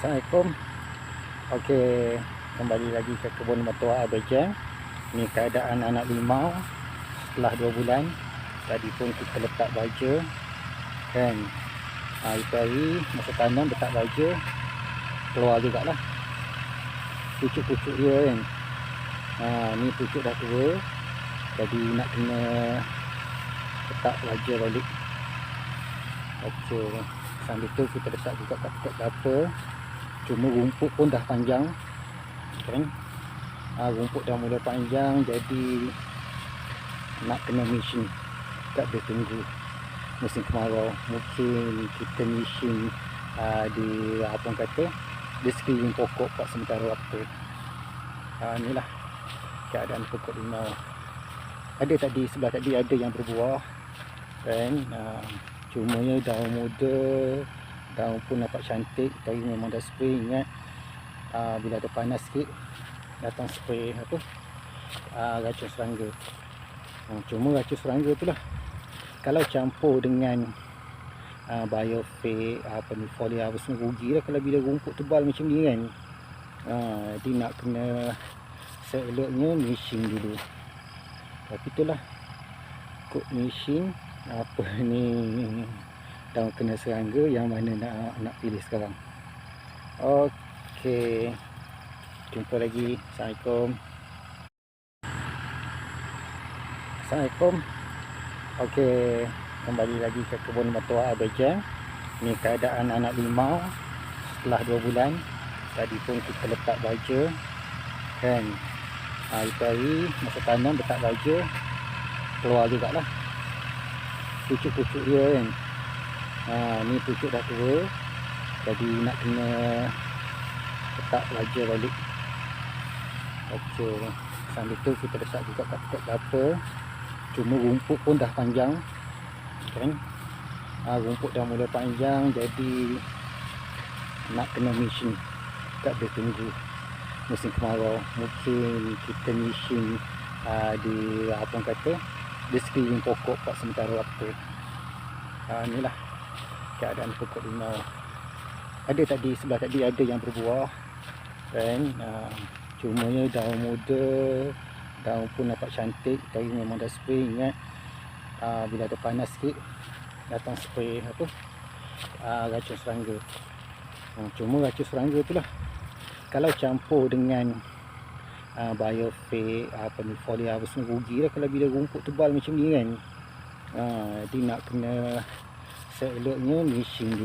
Assalamualaikum. Okey, kembali lagi ke kebun mertua Abang. Ni keadaan anak limau setelah 2 bulan. Tadi pun kita letak baja kan. Itu hari masa tanam letak baja, keluar jugalah pucuk-pucuk dia kan. Ni pucuk dah tua, jadi nak kena letak baja balik. Okey, sambil tu kita letak juga kat pokok kelapa. Cuma rumput pun dah panjang kan. Rumput dah mula panjang, jadi nak kena mesin. Tak boleh tunggu musim kemarau. Mungkin kita mesin di apa orang kata, di sekeliling pokok buat sementara waktu. Inilah keadaan pokok limau. Ada tadi sebelah tadi ada yang berbuah kan. Cumanya daun muda, daun pun nampak cantik. Tapi memang dah spray. Ingat bila ada panas sikit datang spray apa, racun serangga. Cuma racun serangga tu lah, kalau campur dengan biofake apa ni, foliar apa semua, rugi lah kalau bila rumput tebal macam ni kan. Jadi nak kena seeloknya mesin dulu. Tapi itulah, kod mesin apa ni, daun kena serangga yang mana nak pilih sekarang. Okey, jumpa lagi. Assalamualaikum. Okey, kembali lagi ke kebun mertua Abang. Ni keadaan anak limau setelah 2 bulan. Tadi pun kita letak baja kan. Itu hari masa tanam letak baja, keluar jugalah pucuk-pucuk dia kan. Ni pucuk dah tua, jadi nak kena letak baja balik. Okey, sambil tu kita letak juga kat pokok kelapa. Cuma rumput pun dah panjang kan. Rumput dah mula panjang, jadi nak kena mesin. Tak boleh tunggu musim kemarau. Mungkin kita mesin di apa orang kata, di sekeliling pokok buat sementara waktu. Inilah keadaan pokok limau. Ada tadi sebelah tadi ada yang berbuah kan. Cumanya daun muda, daun pun nampak cantik. Tapi memang dah spray. Ingat bila ada panas sikit datang spray apa, racun serangga. Cuma racun serangga tu lah, kalau campur dengan biofake apa ni, foliar apa semua, rugi lah kalau bila rumput tebal macam ni kan. Jadi nak kena seeloknya mesin dulu.